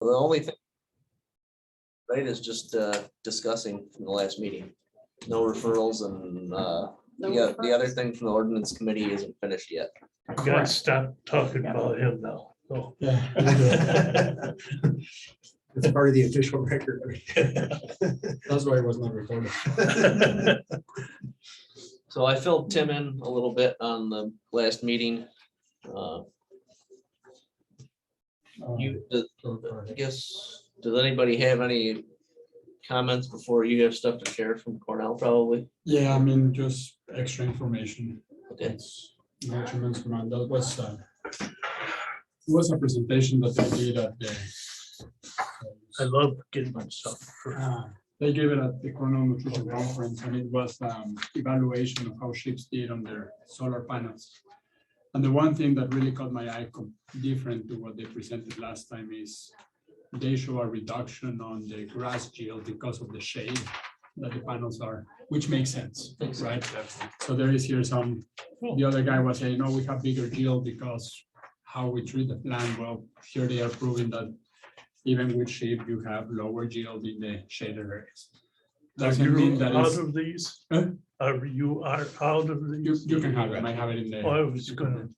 The only thing, right, is just discussing from the last meeting. No referrals and the other thing from the ordinance committee isn't finished yet. Gotta stop talking about him now. So, Yeah. It's part of the official record. That's why it was not recorded. So I filled Tim in a little bit on the last meeting. I guess, does anybody have any comments before you have stuff to share from Cornell probably? Yeah, I mean, just extra information. Okay. It's no tremendous amount. That was a presentation that they did at the. I love getting my stuff. They gave it at the Cornell Nutrition Conference, and it was evaluation of how ships did on their solar panels. And the one thing that really caught my eye, different to what they presented last time, is they show a reduction on the grass yield because of the shade that the panels are, which makes sense, right? So there is here some, the other guy was saying, no, we have bigger yield because how we treat the plant. Well, here they are proving that even with sheep, you have lower yield in the shaded areas. Are Doesn't mean you that out it's, of these? Huh? You are out of these? you can have it. I have it in Oh, there. I was gonna,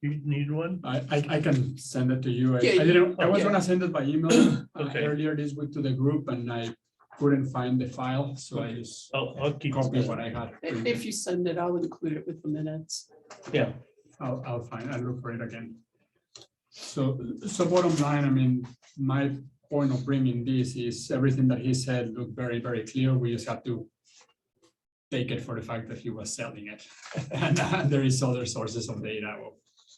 you need one? I can send it to you. I Yeah, didn't, I was okay. gonna send it by email Okay. earlier this week to the group, and I couldn't find the file, so I just I'll keep. copied what I had. If you send it, I'll include it with the minutes. Yeah, I'll look for it again. So bottom line, I mean, my point of bringing this is everything that he said looked very, very clear. We just have to take it for the fact that he was selling it. And there is other sources of data of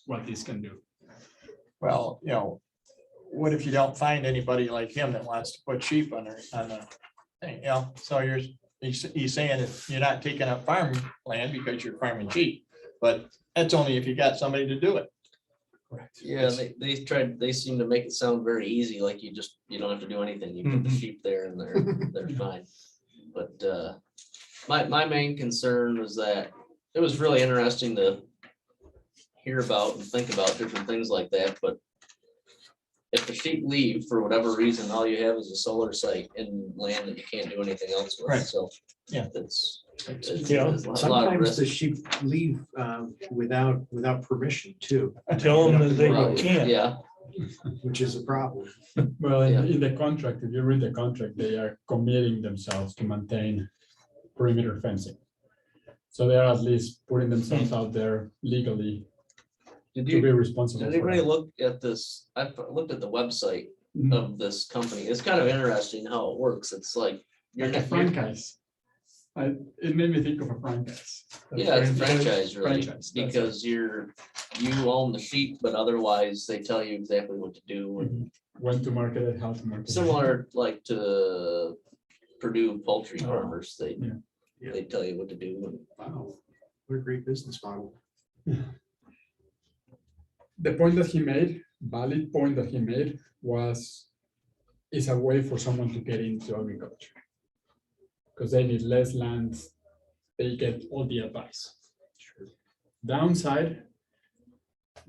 what this can do. Well, what if you don't find anybody like him that wants to put sheep on the thing, so he's saying that you're not taking up farm land because you're farming sheep, but that's only if you got somebody to do it. Yeah, they seem to make it sound very easy, like you don't have to do anything. You put the sheep there and they're fine. But my main concern was that it was really interesting to hear about and think about different things like that, but if the sheep leave for whatever reason, all you have is a solar site in land that you can't do anything else with. Right. So Yeah. it's Yeah. a lot of Sometimes risk. the sheep leave without permission too, tell them that they Right, can't. yeah, which is a problem. Well, Yeah. in the contract, if you read the contract, they are committing themselves to maintain perimeter fencing. So they are at least putting themselves out there legally did to be you, responsible. did for anybody that. look at this? I looked at the website Mhm. of this company. It's kind of interesting how it works. It's like you're Like a not, franchise. It made me think of a franchise. yeah, it's a franchise really, Franchise, that's because you own the sheep, but otherwise they tell you exactly what to do. And When to market it, how to market it. similar like to Purdue poultry Oh, farmers, yeah. they tell you what to do. And Wow, what a great business model. The point that he made, valid point that he made, was it's a way for someone to get into agriculture. Because they need less land, they get all the advice. Downside,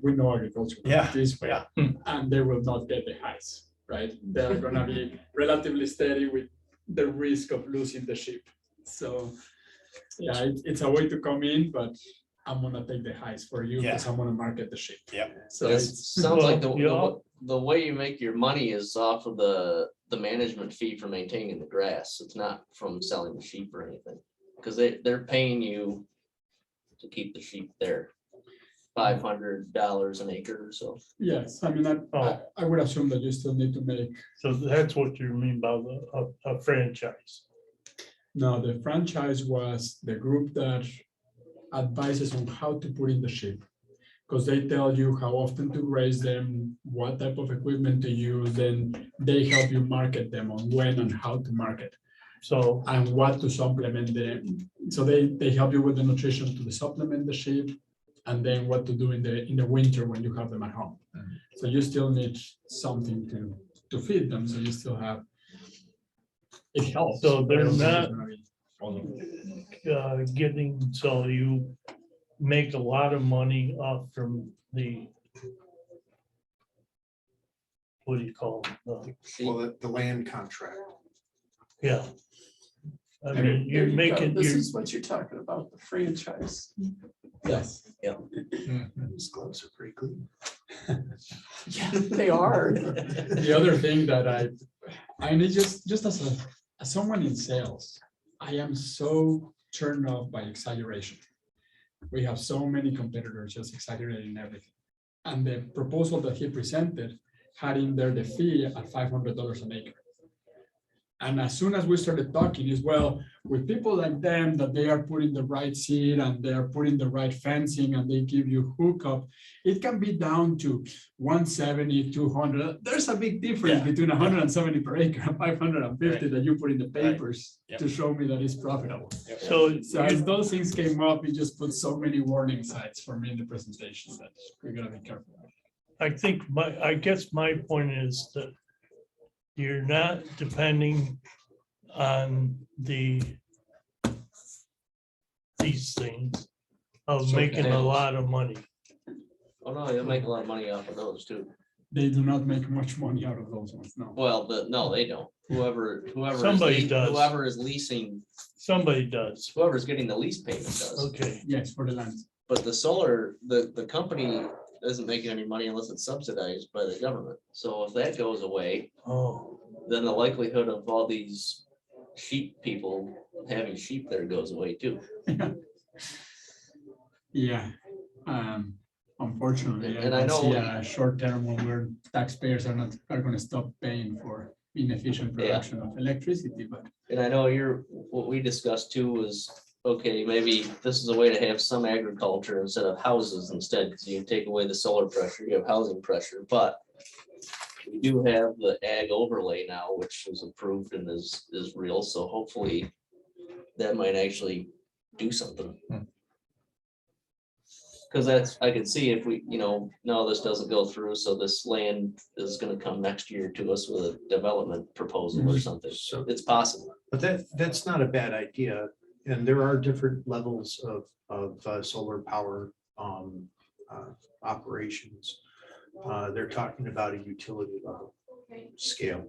we know agriculture. Yeah, This way, yeah. and they will not get the highs, right? They're gonna be relatively steady with the risk of losing the sheep. So, yeah, it's a way to come in, but I'm gonna take the highs for you because I'm gonna market the sheep. Yeah. So it it's, sounds like Well, the way you make your money is off of the management fee for maintaining the grass. It's not from selling the sheep or anything, because they're paying you to keep the sheep there. $500 an acre or so. yes, I mean, I would assume that you still need to make, So that's what you mean by a franchise. no, the franchise was the group that advises on how to put in the sheep. Because they tell you how often to graze them, what type of equipment to use, then they help you market them on when and how to market So, and what to supplement them. So they help you with the nutrition to supplement the sheep and then what to do in the winter when you have them at home. So you still need something to feed them. So you still have, it helps. So they're I don't think it's not- gonna be all of it. getting, so you make a lot of money off from the what do you call it? Well, the land contract. Yeah. I mean, you're There you go. making, This you're, is what you're talking about, the franchise. Yes. These gloves are pretty clean. Yeah, they are. The other thing that I need just as someone in sales, I am so turned off by exaggeration. We have so many competitors just exaggerating everything. And the proposal that he presented had in there the fee at $500 an acre. And as soon as we started talking is, well, with people like them, that they are putting the right seed and they are putting the right fencing and they give you hookup, it can be down to 170, 200. There's a big difference Yeah. between 170 per acre and 550 that you put in the papers Yep. to show me that it's profitable. so So as those things came up, it just put so many warning signs for me in the presentation that we're gonna be careful. I think I guess my point is that you're not depending on these things of So making a panels. lot of money. Oh, no, you'll make a lot of money off of those too. They do not make much money out of those ones, no. Well, no, they don't. Whoever Somebody does. Whoever is leasing, Somebody does. whoever's getting the lease payment does. Okay, Yes, for the land. But the solar, the company isn't making any money unless it's subsidized by the government. So if that goes away, oh, then the likelihood of all these sheep people having sheep there goes away too. Yeah, unfortunately, I And I don't see know- a short term when we're taxpayers are gonna stop paying for inefficient Yeah. production of electricity, but And I know what we discussed too was, okay, maybe this is a way to have some agriculture instead of houses instead, because you take away the solar pressure, you have housing pressure, but we do have the ag overlay now, which was approved and is real, so hopefully that might actually do something. Because I could see if we, no, this doesn't go through, so this land is gonna come next year to us with a development proposal or something. So, It's possible. but that's not a bad idea. And there are different levels of solar power operations. They're talking about a utility level scale,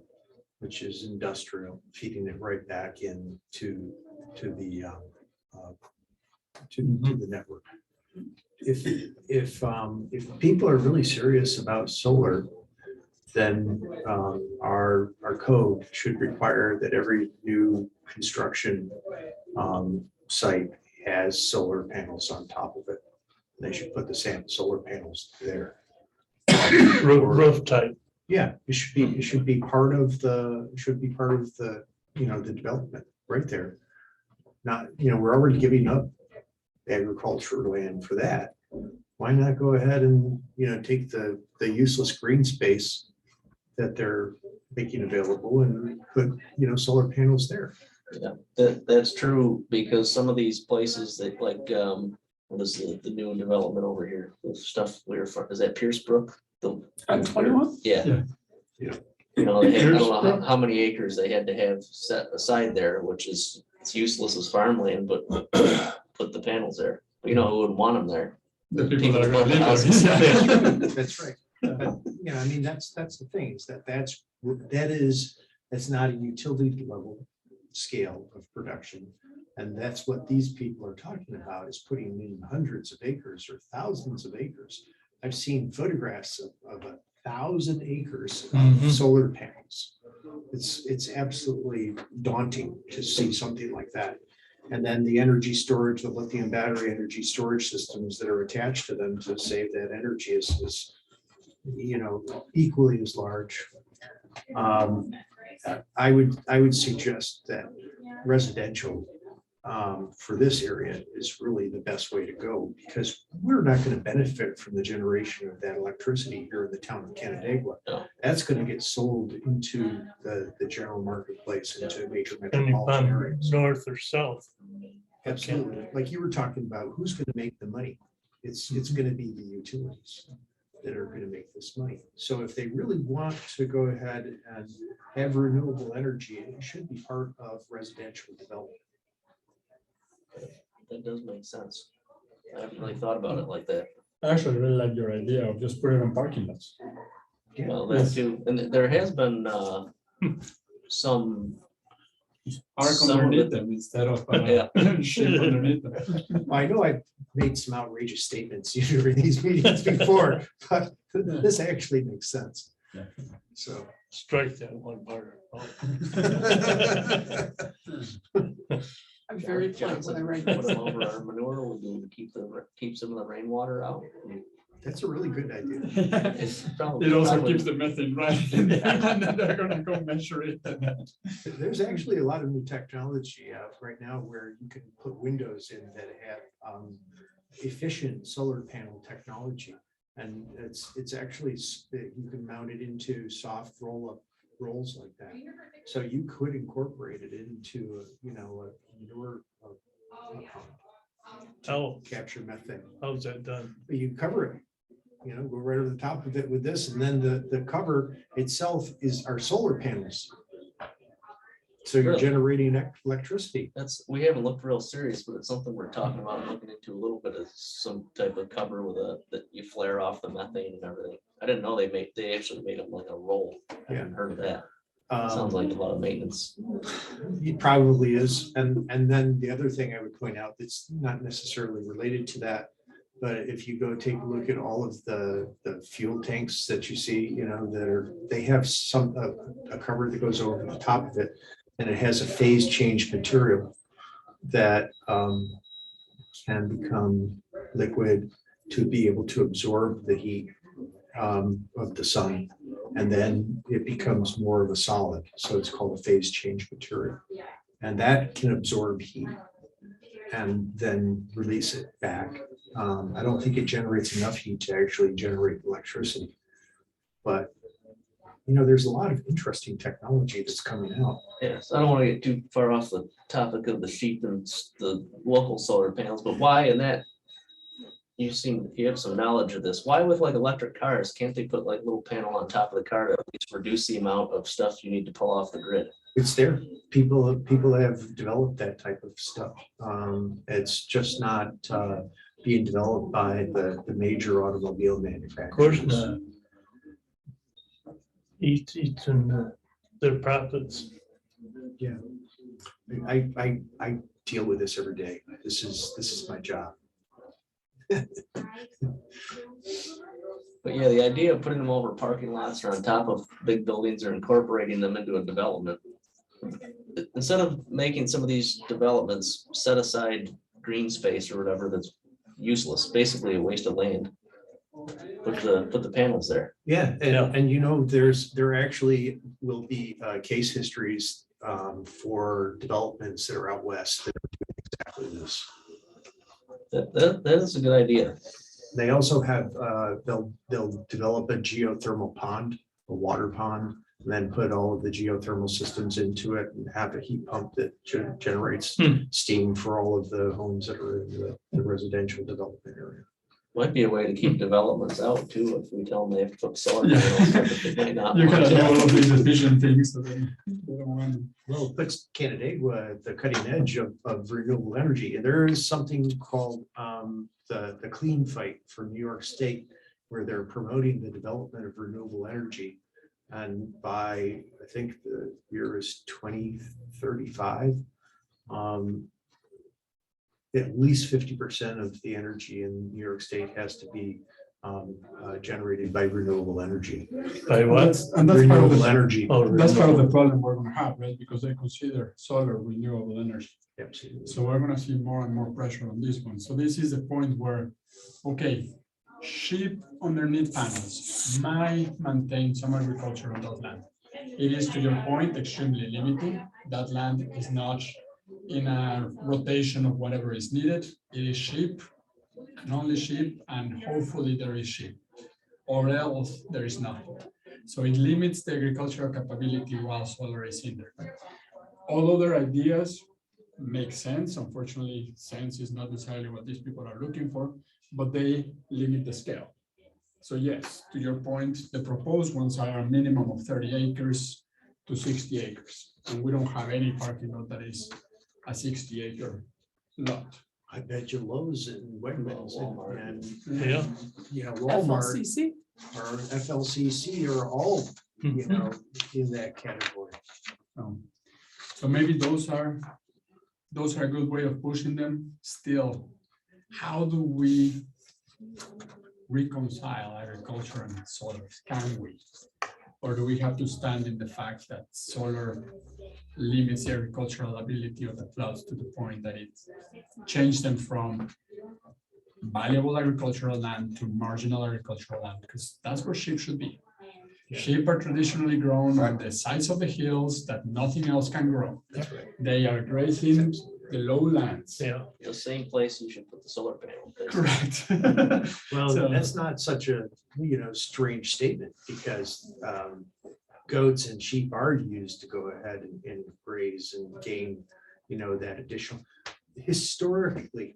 which is industrial, feeding it right back in to the network. If people are really serious about solar, then our code should require that every new construction site has solar panels on top of it. They should put the same solar panels there. roof type. Yeah, it should be part of the, the development right there. Not, we're already giving up agricultural land for that. Why not go ahead and, take the useless green space that they're making available and put, solar panels there. That's true, because some of these places that what is the new development over here, the stuff is that Pierce Brook? On 21? Yeah. Yeah. They had, I don't know Pierce how many acres they had to have set aside there, which is, it's useless as farmland, but put the panels there. Who wouldn't want them there? the people that are gonna People live that there. want Yeah. That's right. But, I mean, that's the thing, is that's not a utility level scale of production. And that's what these people are talking about, is putting in hundreds of acres or thousands of acres. I've seen photographs of 1,000 acres of Mhm. solar panels. It's absolutely daunting to see something like that. And then the energy storage, the lithium battery energy storage systems that are attached to them to save that energy is equally as large. I would suggest that residential for this area is really the best way to go, because we're not going to benefit from the generation of that electricity here in the town of Canandaigua. No. That's going to get sold into the general marketplace, into major And you metropolitan found areas. north or south. Absolutely. Like you were talking about, who's going to make the money? It's going to be the utilities that are going to make this money. So if they really want to go ahead and have renewable energy, it should be part of residential development. That does make sense. I haven't really thought about it like that. I actually really like your idea of just putting it on parking lots. Yeah. Well, that too, and there has been some, Arc Some- underneath them instead of Yeah. ship underneath them. I know I've made some outrageous statements during these meetings before, but this actually makes sense. Yeah. So. Strike that one part. I'm very John polite when I said write put this. them over our manure, we do to keep some of the rainwater out. That's a really good idea. It's probably- It also probably- keeps the methane right, and then they're gonna go measure it. There's actually a lot of new technology out right now where you can put windows in that have efficient solar panel technology. And it's actually, you can mount it into soft roll-up rolls like that. So you could incorporate it into, a manure How, capture methane. how's that done? But you cover it, go right over the top of it with this, and then the cover itself is our solar panels. So you're Really? generating electricity. We haven't looked real serious, but it's something we're talking about looking into a little bit of some type of cover with that you flare off the methane and everything. I didn't know they actually made them like a roll. I hadn't heard of that. Sounds like a lot of maintenance. It probably is. And then the other thing I would point out that's not necessarily related to that, but if you go take a look at all of the fuel tanks that you see, they have a cover that goes over the top of it, and it has a phase change material that can become liquid to be able to absorb the heat of the sun. And then it becomes more of a solid. So it's called a phase change material. And that can absorb heat and then release it back. I don't think it generates enough heat to actually generate electricity. But, there's a lot of interesting technology that's coming out. Yes, I don't want to get too far off the topic of the sheep and the local solar panels, but why in that? You have some knowledge of this. Why with like electric cars, can't they put like little panel on top of the car to at least reduce the amount of stuff you need to pull off the grid? It's there. People have developed that type of stuff. It's just not being developed by the major automobile manufacturers. Of course not. Each and their profits. Yeah. I deal with this every day. This is my job. But yeah, the idea of putting them over parking lots or on top of big buildings or incorporating them into a development. Instead of making some of these developments set aside green space or whatever that's useless, basically a waste of land. Put the panels there. Yeah, Yeah. and there actually will be case histories for developments that are out west that are doing exactly this. That is a good idea. They also have they'll develop a geothermal pond, a water pond, and then put all of the geothermal systems into it and have a heat pump that generates steam for all of the homes that are in the residential development area. Might be a way to keep developments out too, if we tell them they have to put solar panels. up, they might not You want can do to. all of these efficient things, so then they don't want to. Well, it puts Canandaigua at the cutting edge of renewable energy. And there is something called the Clean Fight for New York State, where they're promoting the development of renewable energy. And by, I think the year is 2035, at least 50% of the energy in New York State has to be generated by renewable energy. By what? And that's part of Renewable the, energy. Oh, that's part of the problem we're gonna have, right? Because they consider solar renewable energy. Absolutely. So we're gonna see more and more pressure on this one. So this is the point where, okay, sheep underneath panels might maintain some agriculture on that land. It is, to your point, extremely limiting. That land is not in a rotation of whatever is needed. It is sheep and only sheep, and hopefully there is sheep, or else there is nothing. So it limits the agricultural capability while solar is in there. All other ideas make sense. Unfortunately, sense is not necessarily what these people are looking for, but they limit the scale. So yes, to your point, the proposed ones are a minimum of 30 acres to 60 acres. And we don't have any parking lot that is a 60-acre lot. I bet you Lowe's and Wegmans Walmart. and Yeah. Walmart. FLCC? our FLCC are all, you know, in that category. So maybe those are a good way of pushing them. Still, how do we reconcile agriculture and solar? Can we? Or do we have to stand in the fact that solar limits the agricultural ability of the plots to the point that it changed them from valuable agricultural land to marginal agricultural land? Because that's where sheep should be. Sheep are traditionally grown on the sides of the hills that nothing else can grow. That's right. They are grazing the lowlands. Yeah, The same place you should put the solar panel. Correct. Well, So- that's not such a, you know, strange statement because goats and sheep are used to go ahead and graze and gain, you know, that additional. Historically,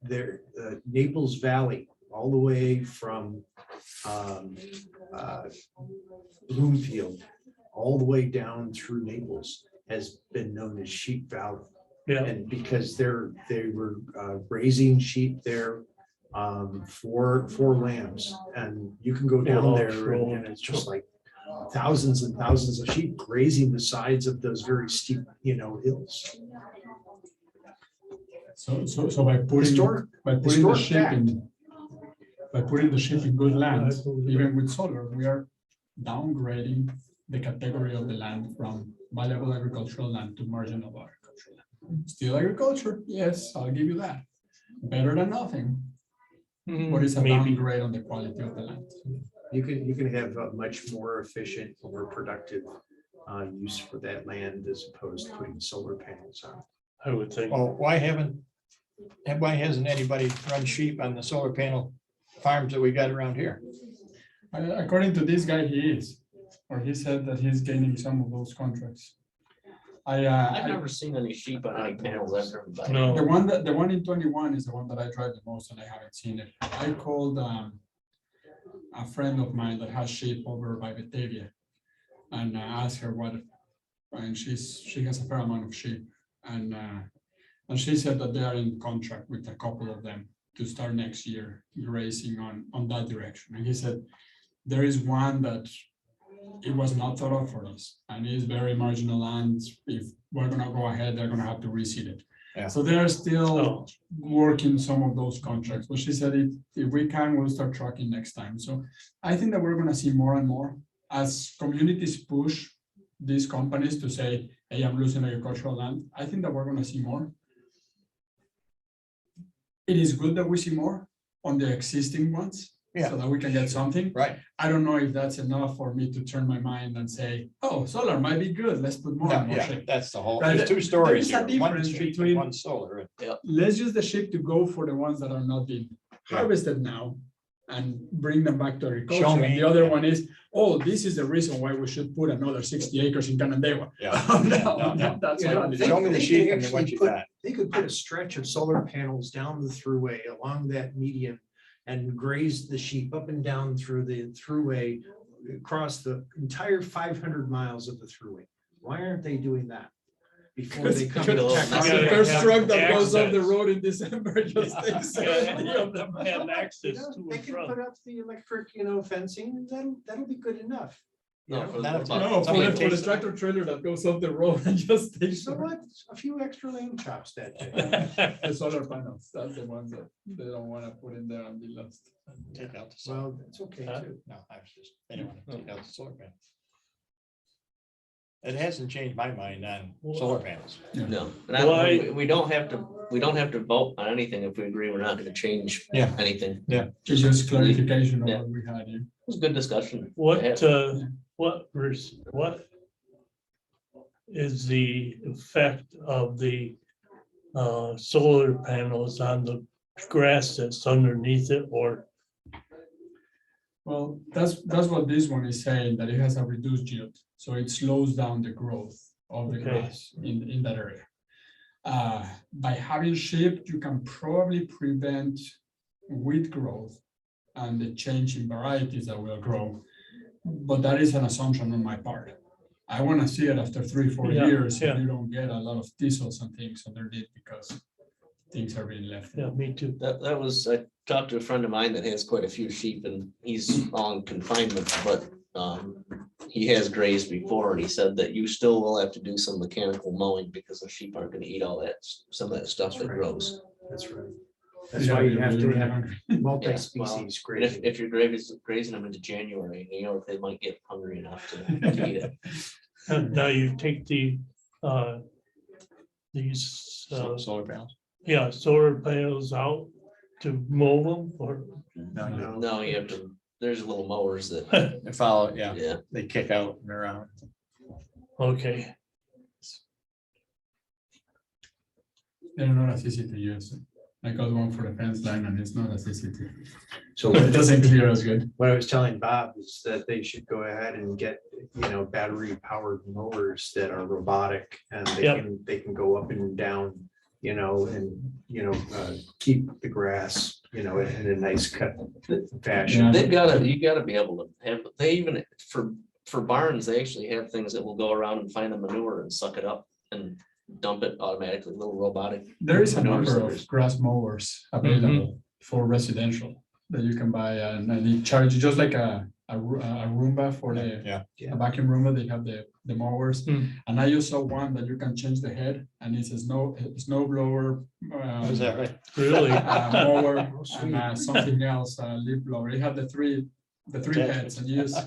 there, Naples Valley, all the way from Bloomfield, all the way down through Naples has been known as Sheep Valley. yeah. And because they were raising sheep there for lambs, and you can go down there and it's just like thousands and thousands of sheep grazing the sides of those very steep, you know, hills. So by putting the historic sheep fact. in good land, I believe even with solar, we are downgrading the category of the land from valuable agricultural land to marginal agricultural land. Still agriculture, yes, I'll give you that. Better than nothing, but it's a Maybe. downgrade on the quality of the land. You can have a much more efficient, more productive use for that land as opposed to putting solar panels on. I would think. Well, why hasn't anybody run sheep on the solar panel farms that we got around here? According to this guy, he is, or he said that he's gaining some of those contracts. I've never seen any sheep on any panels I've driven by. No. The one in 21 is the one that I drive the most, and I haven't seen it. I called a friend of mine that has sheep over by Batavia, and asked her what, and she has a fair amount of sheep, and she said that they are in contract with a couple of them to start next year grazing on that direction. And he said there is one that it was not thought of for us, and it is very marginal land. If we're gonna go ahead, they're gonna have to reseed it. Yeah. So they are still Oh, working some of those contracts, but she said if we can, we'll start trucking next time. So I think that we're gonna see more and more as communities push these companies to say, hey, I'm losing agricultural land. I think that we're gonna see more. It is good that we see more on the existing ones. Yeah. So that we can get something. Right. I don't know if that's enough for me to turn my mind and say, oh, solar might be good. Let's put more No, and more yeah, sheep. that's the whole, Right. there's two There stories is a here, one difference sheep and between- one solar. Let's use the sheep to go for the ones that are not being harvested now and bring them back to agriculture. Show And me. the other one is, oh, this is the reason why we should put another 60 acres in Canandaigua. Yeah. Oh, No, no, that's You know, not it. Show me the They sheep could and then what actually you put- got. They could put a stretch of solar panels down the throughway along that median and graze the sheep up and down through the throughway across the entire 500 miles of the throughway. Why aren't they doing that? Before they come. because- to because The gotta first have truck that goes off the access. road in December just takes 70 of them. Have access You know, to They and can from. put up the electric, you know, fencing, and that'll be good enough. You No, know? for the- Not- about- No, Somebody for the takes- tractor trailer that goes off the road and just takes So what? A few extra lamb chops that day. the solar panels. That's the ones that they don't want to put in there and be lost. Take out the solar. Well, it's okay Huh? too. No, I was just, they don't want to take out the solar panel. It hasn't changed my mind on solar panels. No, Why- and we don't have to vote on anything if we agree we're not gonna change Yeah. anything. It's just clarification of Yeah. what we had here. It was a good discussion. What, Yeah. what is the effect of the solar panels on the grass that's underneath it, or Well, that's what this one is saying, that it has a reduced yield, so it slows down the growth of the Okay. grass in that area. By having sheep, you can probably prevent weed growth and the change in varieties that will grow. But that is an assumption on my part. I want to see it after 3-4 Yeah, years, yeah. if you don't get a lot of thistles and things underneath, because things are being left. Yeah, me too. That was, I talked to a friend of mine that has quite a few sheep and he's on confinement, but he has grazed before and he said that you still will have to do some mechanical mowing because the sheep aren't gonna eat all that, some of that stuff that grows. That's right. That's why you have to have multi-species And if, grazing. if you're grazing them into January, you know, they might get hungry enough to eat it. Now you take these, Solar panels. yeah, solar panels out to mow them or? No, No, you have to, there's little mowers that, they follow, yeah, yeah. they kick out and around. Okay, They're not as easy to use. I got one for the fence line and it's not as easy to, So it doesn't clear as good. what I was telling Bob is that they should go ahead and get, battery powered mowers that are robotic and Yep. they can go up and down, keep the grass, in a nice cut fashion. Yeah. They've gotta, you gotta be able to have, they even, for barns, they actually have things that will go around and find the manure and suck it up and dump it automatically, little robotic. There is a manure number suckers. of grass mowers available for residential that you can buy and they charge you just like a Roomba for the Yeah, a vacuum Roomba. They have the mowers. Hmm. And I just saw one that you can change the head and it's a snow blower. is that right? really? Mower and something else, leaf blower. You have the three heads and you just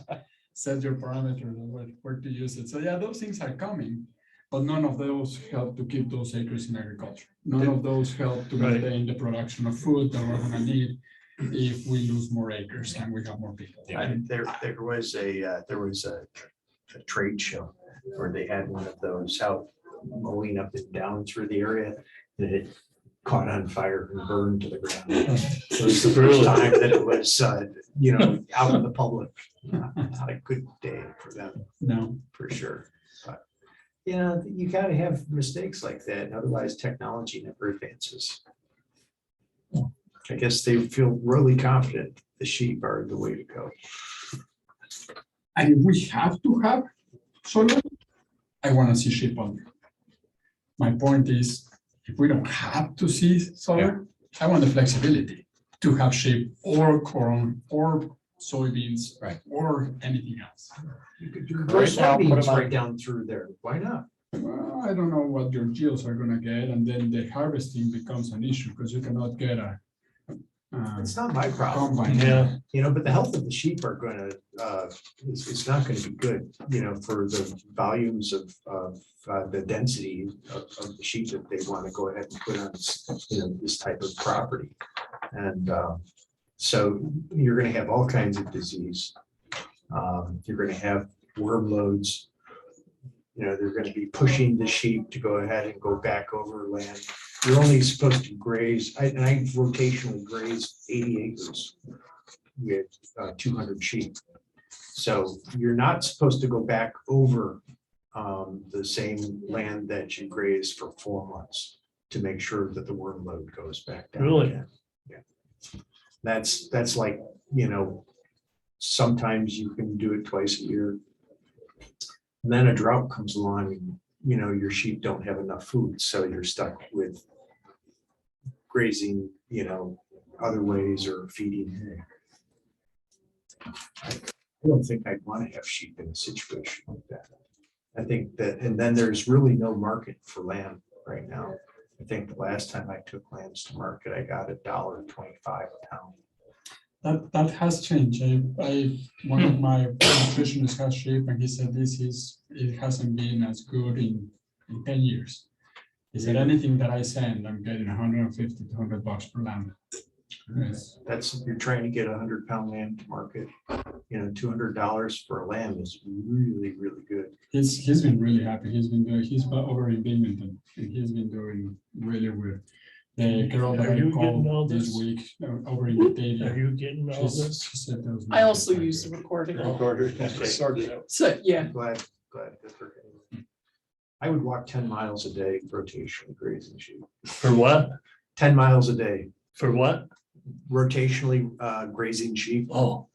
set your parameters of where to use it. So yeah, those things are coming, but none of those help to keep those acres in agriculture. None of those help to Right. maintain the production of food that we're gonna need if we lose more acres and we have more people. And there was a trade show where they had one of those out mowing up and down through the area and it caught on fire and burned to the ground. It was the first time that it was, out in the public. Not a good day for them, No, for sure. But, you gotta have mistakes like that, otherwise technology never advances. I guess they feel really confident the sheep are the way to go. and if we have to have solar, I wanna see sheep on there. My point is, if we don't have to see solar, I want the flexibility to have sheep or corn or soybeans. Right. Or anything else. You could do Right now, put 'em soybeans on- right down through there. Why not? Well, I don't know what your yields are gonna get, and then the harvesting becomes an issue, because you cannot get a It's not my problem. combine. Yeah. But the health of the sheep are gonna, it's not gonna be good, for the volumes of the density of the sheep that they want to go ahead and put on, this type of property. And so you're gonna have all kinds of disease. You're gonna have worm loads. They're gonna be pushing the sheep to go ahead and go back over land. You're only supposed to graze, I rotationally graze 80 acres with 200 sheep. So you're not supposed to go back over the same land that you grazed for 4 months to make sure that the worm load goes back down. Really? again. Yeah. That's like, sometimes you can do it twice a year. And then a drought comes along and, your sheep don't have enough food, so you're stuck with grazing, other ways or feeding hay. I don't think I'd want to have sheep in a situation like that. I think that, and then there's really no market for lamb right now. I think the last time I took lambs to market, I got $1.25 a pound. That has changed. One of my nutritionists has sheep, and he said it hasn't been as good in 10 years. He said anything that I send, I'm getting $150 to $100 per lamb. Yes. You're trying to get a 100-pound lamb to market, $200 for a lamb is really, really good. He's been really happy. He's over in Binghamton, and he's been doing really well. The girl that Are I you getting all called this this? week over in Batavia. Are you getting all this? She said there was I also no- use the recording. Sorted out. So, yeah, Glad. Good for him. I would walk 10 miles a day rotationally grazing sheep. For what? 10 miles a day For what? rotationally grazing sheep. Oh,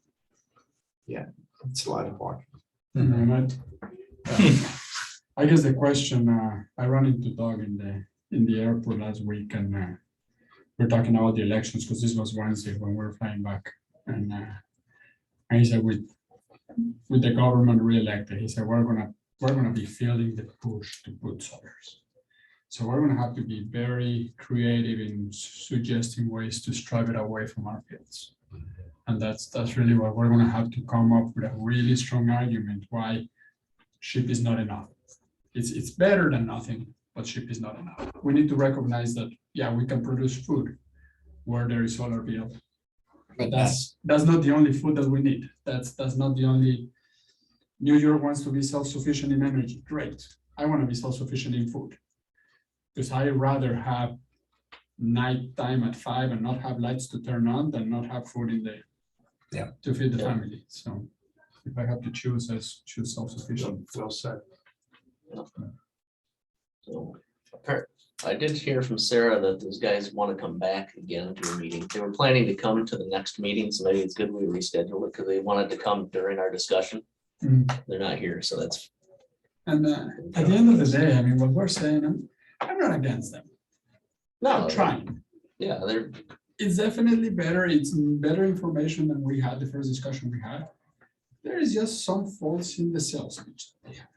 It's a lot of walking. And I guess the question, I ran into Doug in the airport last week, and we're talking about the elections, because this was Wednesday when we were flying back. And he said, with the government reelected, he said, we're gonna be feeling the push to put solars. So we're gonna have to be very creative in suggesting ways to strive it away from our fields. And that's really what we're gonna have to come up with, a really strong argument why sheep is not enough. It's better than nothing, but sheep is not enough. We need to recognize that, yeah, we can produce food where there is solar built. But that's not the only food that we need. That's not the only. New York wants to be self-sufficient in energy. Great. I want to be self-sufficient in food. Because I rather have nighttime at 5 and not have lights to turn on than not have food in there. Yeah. To feed the Yeah. family. So if I have to choose, I choose self-sufficient. Well said. So, I did hear from Sarah that those guys want to come back again to a meeting. They were planning to come to the next meeting, so maybe it's good we reschedule it because they wanted to come during our discussion. Mm. They're not here, so that's. And at the end of the day, I mean, what we're saying, I'm not against them. No, I'm trying. Yeah, they're, It's definitely better. It's better information than we had the first discussion we had. There is just some faults in the sales pitch that they have.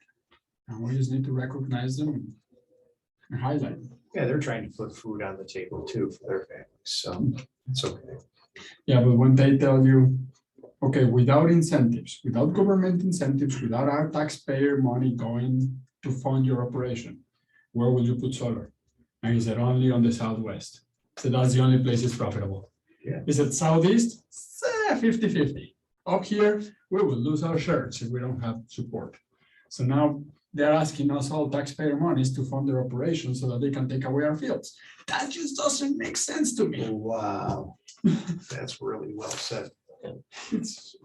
And we just need to recognize them and highlight them. Yeah, they're trying to put food on the table too for their families, so it's okay. Yeah, but when they tell you, okay, without incentives, without government incentives, without our taxpayer money going to fund your operation, where will you put solar? And he said, only on the southwest. So that's the only place it's profitable. Yeah. He said, southeast, 50-50. Up here, we will lose our shirts if we don't have support. So now they're asking us all taxpayer monies to fund their operation so that they can take away our fields. That just doesn't make sense to me. Wow, that's really well said. It's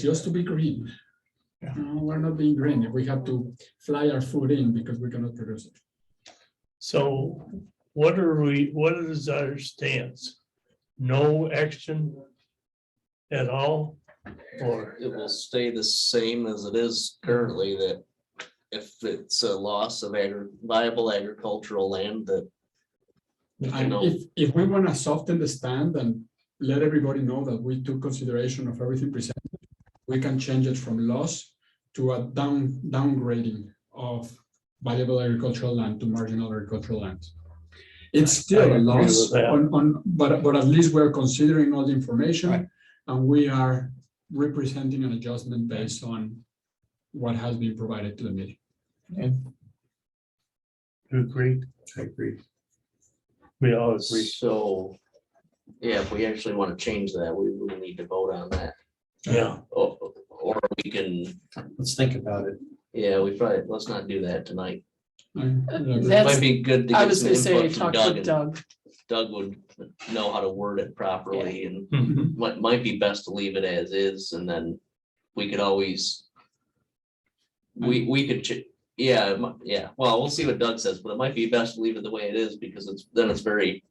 just to be green. Yeah. No, we're not being green if we have to fly our food in because we cannot produce it. So what is our stance? No action at all? Or, it will stay the same as it is currently, that if it's a loss of viable agricultural land, that. You And know, if we want to soften the stand and let everybody know that we took consideration of everything presented, we can change it from loss to a downgrading of valuable agricultural land to marginal agricultural land. It's still I a agree loss with that. but at least we're considering all the information Right. and we are representing an adjustment based on what has been provided to the meeting. you agree? I agree. We all agree. so, yeah, if we actually want to change that, we will need to vote on that. Yeah, Or we can, Let's think about it. yeah, let's not do that tonight. It That's- might be good to I get was some gonna say, input from talk Doug, with and Doug. Doug would know how to word it properly, and Mhm. might be best to leave it as is, and then we could always. We could, yeah, yeah, well, we'll see what Doug says, but it might be best to leave it the way it is, because it's very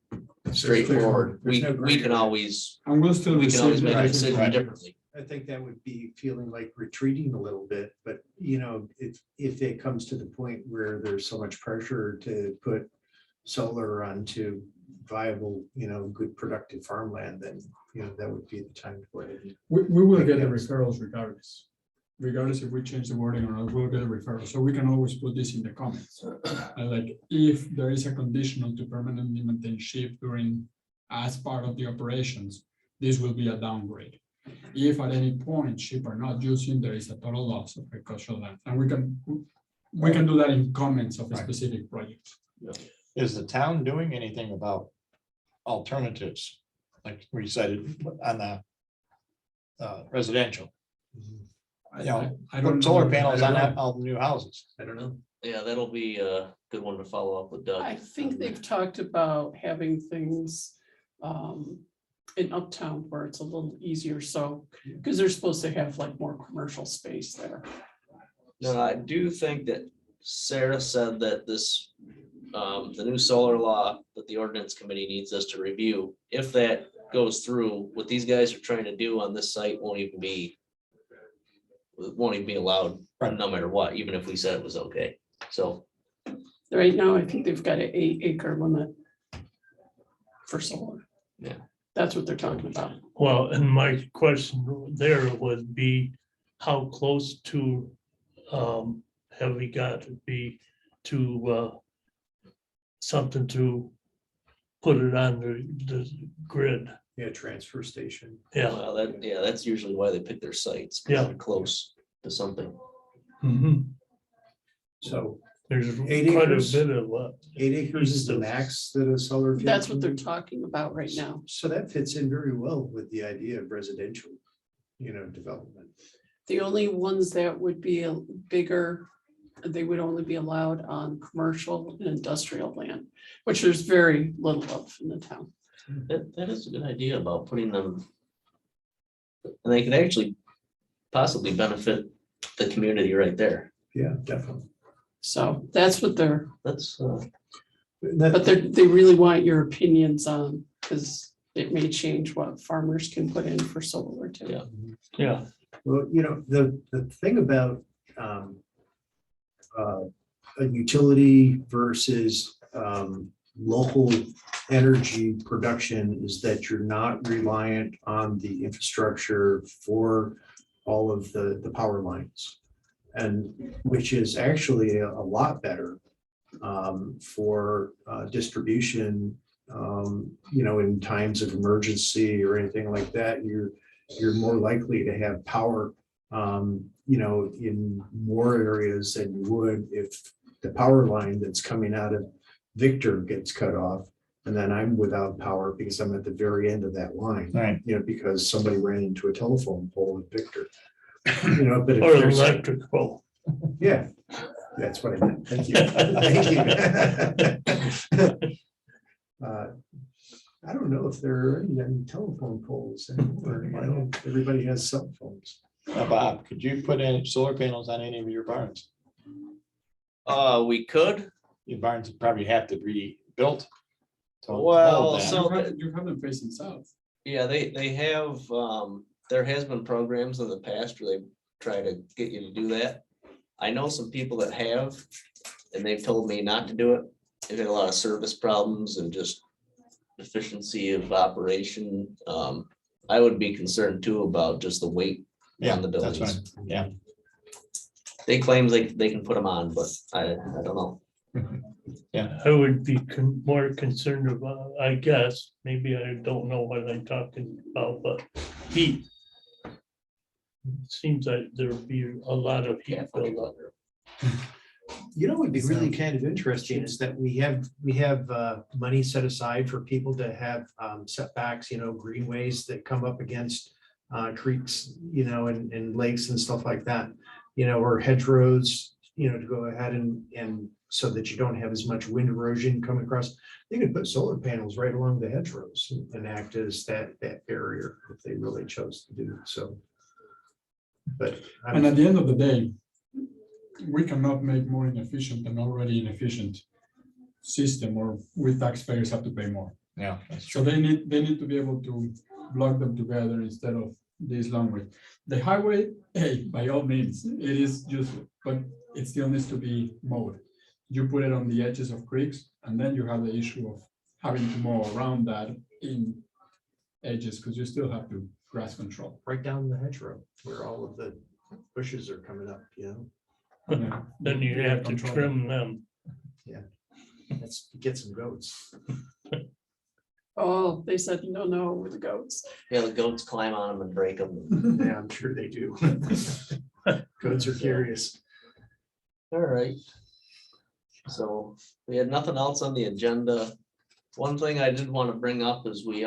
straightforward. There's no We can gray area. always, And we'll still. we can always receive make a everything decision from you. differently. I think that would be feeling like retreating a little bit, but if it comes to the point where there's so much pressure to put solar onto viable, good productive farmland, then, that would be the time to go ahead. We will get the referrals regardless. Regardless if we change the wording or not, we'll get a referral. So we can always put this in the comments. And like, if there is a conditional to permanently maintain sheep as part of the operations, this will be a downgrade. If at any point sheep are not using, there is a total loss of agricultural land. And we can do that in comments of a Right. specific project. Is the town doing anything about alternatives? Like we said on the residential, I don't don't put solar know. panels I on don't that, know. all the new houses. I don't know. Yeah, that'll be a good one to follow up with Doug. I think they've talked about having things in Uptown where it's a little easier, so, because they're supposed to have like more commercial space there. No, I do think that Sarah said that this, the new solar law that the ordinance committee needs us to review, if that goes through, what these guys are trying to do on this site won't even be allowed, Right. no matter what, even if we said it was okay. So Right now, I think they've got an 8-acre limit for solar. Yeah. That's what they're talking about. Well, and my question there would be, how close to, have we got to be to, something to put it on the grid? Yeah, transfer station. Yeah. Well, that's usually why they pick their sites, 'cause Yeah. they're close to something. Mhm. So There's 8 quite a acres? bit of, 8 acres is the max that a solar. field That's can what they're do? talking about right now. So that fits in very well with the idea of residential, development. The only ones that would be a bigger, they would only be allowed on commercial and industrial land, which there's very little of in the town. That is a good idea about putting them. And they could actually possibly benefit the community right there. Yeah, definitely. So that's what they're, That's, but they really want your opinions on, because it may change what farmers can put in for solar too. Yeah. yeah, Well, the thing about a utility versus local energy production is that you're not reliant on the infrastructure for all of the power lines. And which is actually a lot better for distribution, in times of emergency or anything like that. You're more likely to have power, in more areas than you would if the power line that's coming out of Victor gets cut off. And then I'm without power because I'm at the very end of that line, Right. because somebody ran into a telephone pole in Victor. But if or there's, electrical. yeah, that's what I meant. Thank you. Thank you. I don't know if there are any telephone poles anymore. Everybody has cell phones. Now, Bob, could you put in solar panels on any of your barns? we could, Your barns would probably have to be built. to hold Well, that. so- You have them facing south. yeah, they have, there has been programs in the past where they try to get you to do that. I know some people that have, and they've told me not to do it. They've had a lot of service problems and just efficiency of operation. I would be concerned too about just the weight Yeah, on the that's buildings. right. Yeah. They claim they can put them on, but I don't know. I would be more concerned about, I guess, maybe I don't know what I'm talking about, but heat. Seems like there'd be a lot of heat buildup. What would be really kind of interesting is that we have money set aside for people to have setbacks, greenways that come up against creeks, and lakes and stuff like that, or hedgerows, to go ahead and so that you don't have as much wind erosion coming across. They could put solar panels right along the hedgerows and act as that barrier if they really chose to do so. But And at the end of the day, we cannot make more inefficient an already inefficient system, or we taxpayers have to pay more. Yeah, that's So true. they need to be able to block them together instead of this long way. The highway, hey, by all means, it is useful, but it still needs to be mowed. You put it on the edges of creeks, and then you have the issue of having to mow around that in edges, because you still have to grass control. right down the hedgerow where all of the bushes are coming up, Yeah. Then you have to Control. trim them. Let's get some goats. Oh, they said, no, with the goats. Yeah, the goats climb on them and break them. Yeah, I'm sure they do. Goats are curious. All right. So we had nothing else on the agenda. One thing I did want to bring up is we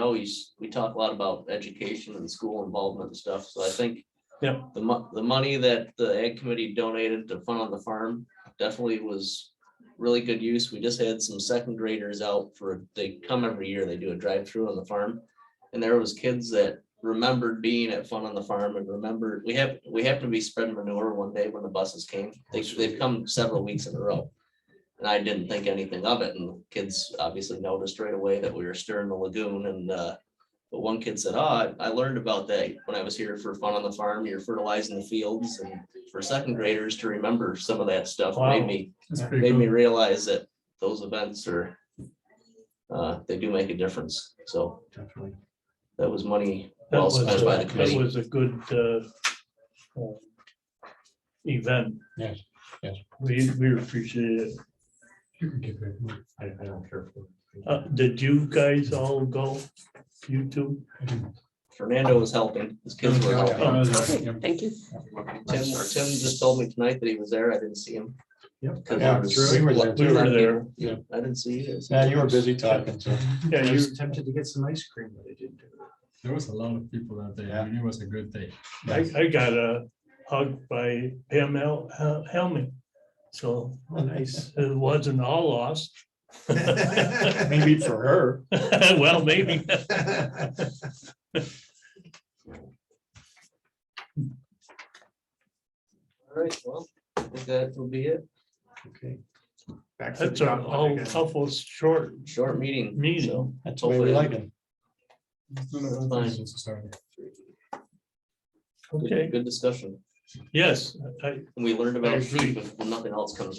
talk a lot about education and school involvement and stuff. So I think Yeah. the money that the ag committee donated to Fun on the Farm definitely was really good use. We just had some second graders out they come every year, they do a drive-through on the farm. And there was kids that remembered being at Fun on the Farm and remembered, we happened to be spreading manure one day when the buses came. They've come several weeks in a row. And I didn't think anything of it, and the kids obviously noticed right away that we were stirring the lagoon, and but one kid said, I learned about that when I was here for Fun on the Farm. You're fertilizing the fields, and for second graders to remember some of that stuff Wow. made That's pretty me good. realize that those events are, they do make a difference. So Definitely. that was money That well was, spent by the that committee. was a good event. Yes, yes. We appreciate it. You can keep it. I don't care. Did you guys all go? You two? Fernando was helping. His kids were Oh, yeah. helping. Thank you. Tim just told me tonight that he was there. I didn't see him. Yep. 'Cause Yeah, there was we were there We were there. Yeah, I didn't see you guys. Yeah, you were busy talking, so. Yeah, I you, was tempted to get some ice cream, but I didn't do it. There was a lot of people that day. I mean, it was a good day. I got a hug by Pam Helming. So Oh, nice. it wasn't all lost. Maybe for her. Well, maybe. All right, well, I think that will be it. Okay. Back to the That's a job hunt again. awful short Short meeting. meeting. So That's the way we like it. Fine. Okay, Good discussion. yes, I, And we learned about I agree. sheep if nothing else comes